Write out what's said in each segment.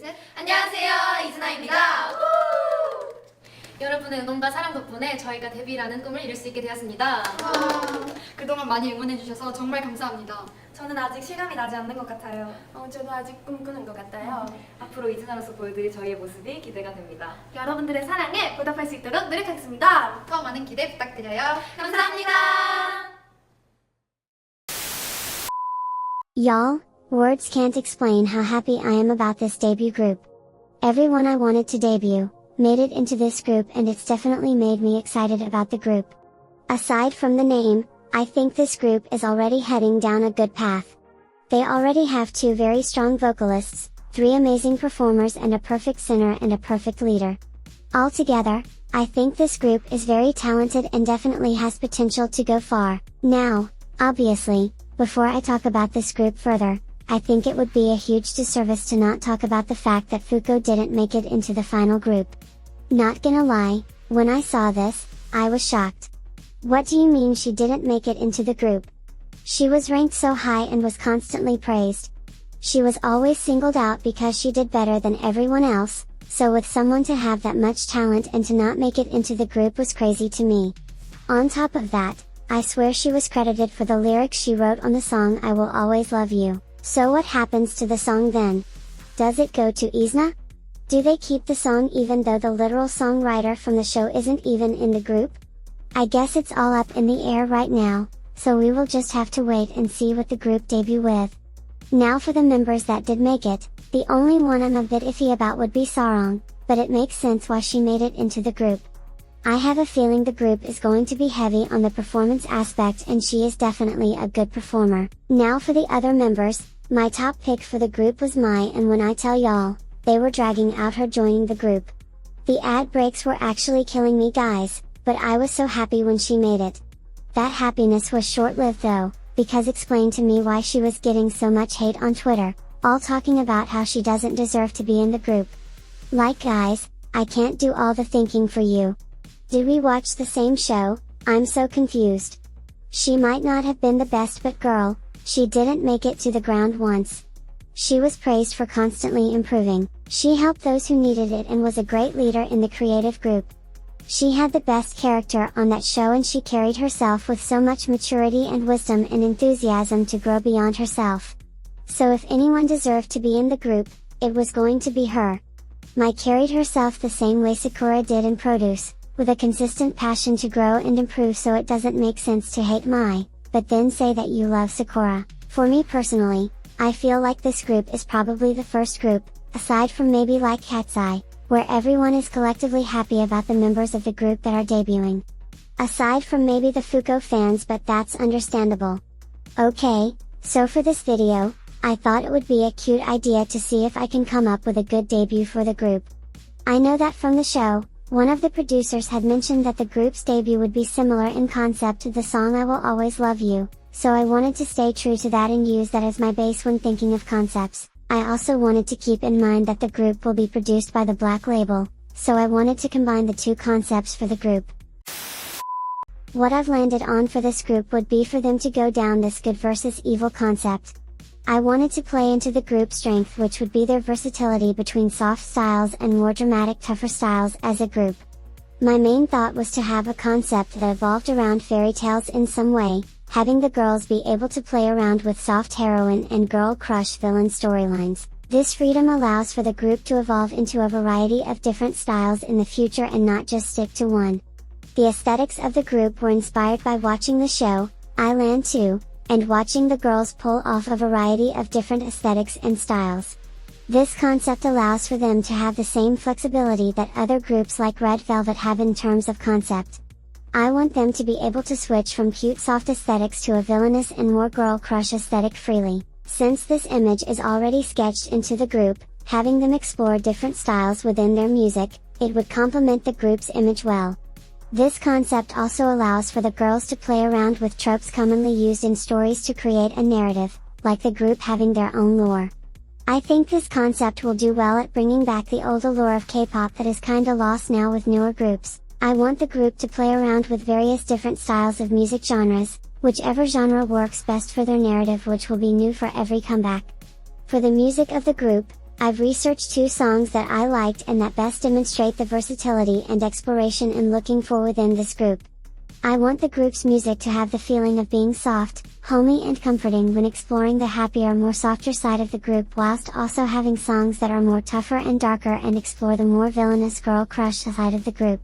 셋. 안녕하세요, 이즈나입니다. 여러분의 응원과 사랑 덕분에 저희가 데뷔라는 꿈을 이룰 수 있게 되었습니다. 그동안 많이 응원해주셔서 정말 감사합니다. 저는 아직 실감이 나지 않는 것 같아요. 저도 아직 꿈꾸는 것 같아요. 앞으로 이즈나로서 보여드릴 저희의 모습이 기대가 됩니다. 여러분들의 사랑에 보답할 수 있도록 노력하겠습니다. 더 많은 기대 부탁드려요. 감사합니다. Y'all, words can't explain how happy I am about this debut group. Everyone I wanted to debut made it into this group, and it's definitely made me excited about the group. Aside from the name, I think this group is already heading down a good path. They already have 2 very strong vocalists, 3 amazing performers, and a perfect singer and a perfect leader. Altogether, I think this group is very talented and definitely has potential to go far. Now, obviously, before I talk about this group further, I think it would be a huge disservice to not talk about the fact that KOKO didn't make it into the final group. Not gonna lie, when I saw this, I was shocked. What do you mean she didn't make it into the group? She was ranked so high and was constantly praised. She was always singled out because she did better than everyone else, so with someone to have that much talent and to not make it into the group was crazy to me. On top of that, I swear she was credited for the lyrics she wrote on the song I Will Always Love You. So what happens to the song then? Does it go to IZNA? Do they keep the song even though the literal songwriter from the show isn't even in the group? I guess it's all up in the air right now, so we will just have to wait and see what the group debut with. Now for the members that did make it, the only one I'm a bit iffy about would be Sarang, but it makes sense why she made it into the group. I have a feeling the group is going to be heavy on the performance aspect, and she is definitely a good performer. Now for the other members, my top pick for the group was Mai, and when I tell y'all, they were dragging out her joining the group. The ad breaks were actually killing me, guys, but I was so happy when she made it. That happiness was short-lived though, because explain to me why she was getting so much hate on Twitter, all talking about how she doesn't deserve to be in the group. Like, guys, I can't do all the thinking for you. Did we watch the same show? I'm so confused. She might not have been the best, but girl, she didn't make it to the ground once. She was praised for constantly improving. She helped those who needed it and was a great leader in the creative group. She had the best character on that show, and she carried herself with so much maturity and wisdom and enthusiasm to grow beyond herself. So if anyone deserved to be in the group, it was going to be her. Mai carried herself the same way Sakura did in Produce, with a consistent passion to grow and improve, so it doesn't make sense to hate Mai, but then say that you love Sakura. For me personally, I feel like this group is probably the first group, aside from maybe like Cat's Eye, where everyone is collectively happy about the members of the group that are debuting. Aside from maybe the KOKO fans, but that's understandable. Okay, so for this video, I thought it would be a cute idea to see if I can come up with a good debut for the group. I know that from the show, one of the producers had mentioned that the group's debut would be similar in concept to the song I Will Always Love You, so I wanted to stay true to that and use that as my base when thinking of concepts. I also wanted to keep in mind that the group will be produced by the Black label, so I wanted to combine the 2 concepts for the group. What I've landed on for this group would be for them to go down this good versus evil concept. I wanted to play into the group's strength, which would be their versatility between soft styles and more dramatic, tougher styles as a group. My main thought was to have a concept that evolved around fairy tales in some way, having the girls be able to play around with soft heroine and girl crush villain storylines. This freedom allows for the group to evolve into a variety of different styles in the future and not just stick to one. The aesthetics of the group were inspired by watching the show, ILAND 2, and watching the girls pull off a variety of different aesthetics and styles. This concept allows for them to have the same flexibility that other groups like Red Velvet have in terms of concept. I want them to be able to switch from cute soft aesthetics to a villainous and more girl crush aesthetic freely. Since this image is already sketched into the group, having them explore different styles within their music, it would complement the group's image well. This concept also allows for the girls to play around with tropes commonly used in stories to create a narrative, like the group having their own lore. I think this concept will do well at bringing back the old allure of K-pop that is kinda lost now with newer groups. I want the group to play around with various different styles of music genres, whichever genre works best for their narrative, which will be new for every comeback. For the music of the group, I've researched 2 songs that I liked and that best demonstrate the versatility and exploration in looking for within this group. I want the group's music to have the feeling of being soft, homey and comforting when exploring the happier, more softer side of the group, whilst also having songs that are more tougher and darker and explore the more villainous girl crush side of the group.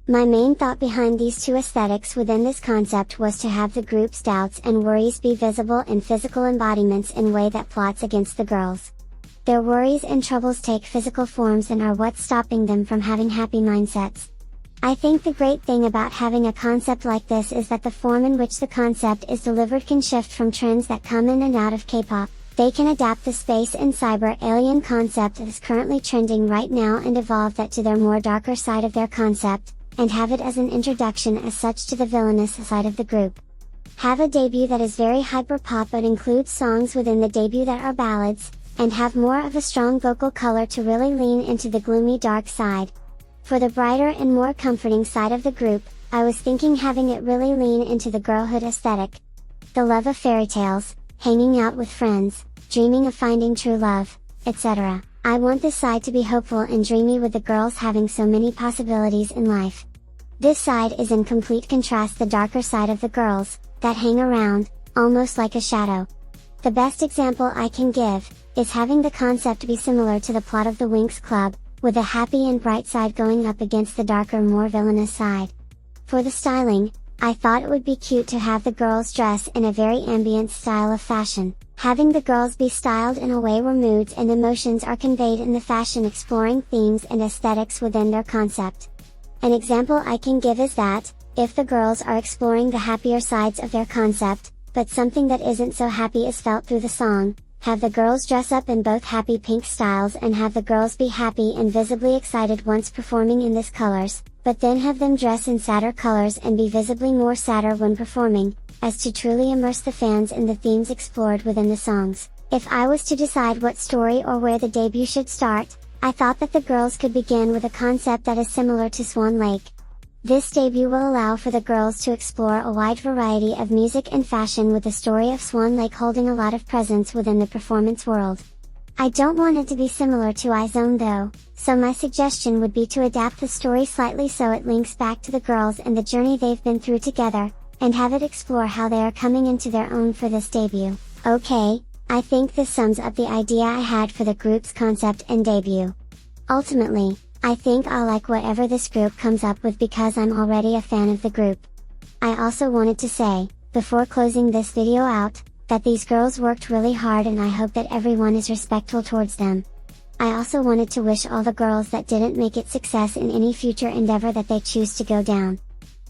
My main thought behind these two aesthetics within this concept was to have the group's doubts and worries be visible in physical embodiments in a way that plots against the girls. Their worries and troubles take physical forms and are what's stopping them from having happy mindsets. I think the great thing about having a concept like this is that the form in which the concept is delivered can shift from trends that come in and out of K-pop. They can adapt the space and cyber alien concept that is currently trending right now and evolve that to their more darker side of their concept, and have it as an introduction as such to the villainous side of the group. Have a debut that is very hyper-pop but includes songs within the debut that are ballads, and have more of a strong vocal color to really lean into the gloomy dark side. For the brighter and more comforting side of the group, I was thinking having it really lean into the girlhood aesthetic. The love of fairy tales, hanging out with friends, dreaming of finding true love, etc. I want this side to be hopeful and dreamy with the girls having so many possibilities in life. This side is in complete contrast the darker side of the girls, that hang around, almost like a shadow. The best example I can give, is having the concept be similar to the plot of the Winx Club, with the happy and bright side going up against the darker more villainous side. For the styling, I thought it would be cute to have the girls dress in a very ambient style of fashion, having the girls be styled in a way where moods and emotions are conveyed in the fashion exploring themes and aesthetics within their concept. An example I can give is that, if the girls are exploring the happier sides of their concept, but something that isn't so happy is felt through the song, have the girls dress up in both happy pink styles and have the girls be happy and visibly excited once performing in these colors, but then have them dress in sadder colors and be visibly more sadder when performing, as to truly immerse the fans in the themes explored within the songs. If I was to decide what story or where the debut should start, I thought that the girls could begin with a concept that is similar to Swan Lake. This debut will allow for the girls to explore a wide variety of music and fashion with the story of Swan Lake holding a lot of presence within the performance world. I don't want it to be similar to IZONE though, so my suggestion would be to adapt the story slightly so it links back to the girls and the journey they've been through together, and have it explore how they are coming into their own for this debut. Okay, I think this sums up the idea I had for the group's concept and debut. Ultimately, I think I'll like whatever this group comes up with because I'm already a fan of the group. I also wanted to say, before closing this video out, that these girls worked really hard and I hope that everyone is respectful towards them. I also wanted to wish all the girls that didn't make it success in any future endeavor that they choose to go down.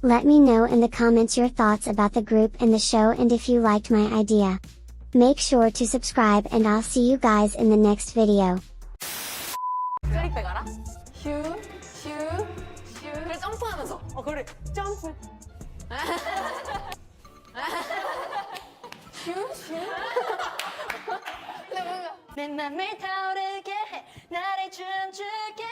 Let me know in the comments your thoughts about the group and the show and if you liked my idea. Make sure to subscribe and I'll see you guys in the next video. 클릭백 알아? 슈, 슈, 슈. 그래 점프하면서. 그래 점프. 슈, 슈. 내 맘을 타오르게 해 나를 춤추게 해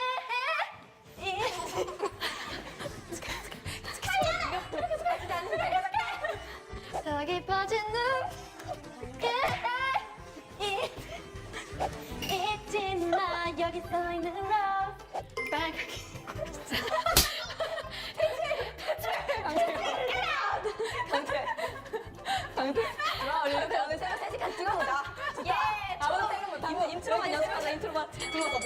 더 깊어진 눈게 해 잊지 마 여기 서 있는 너 빨갛게 강태 우리 오늘 새벽 3시간 찍어보자. 예! 아무도 생각 못하고 인트로만 연습하자. 인트로만. 눌렀어.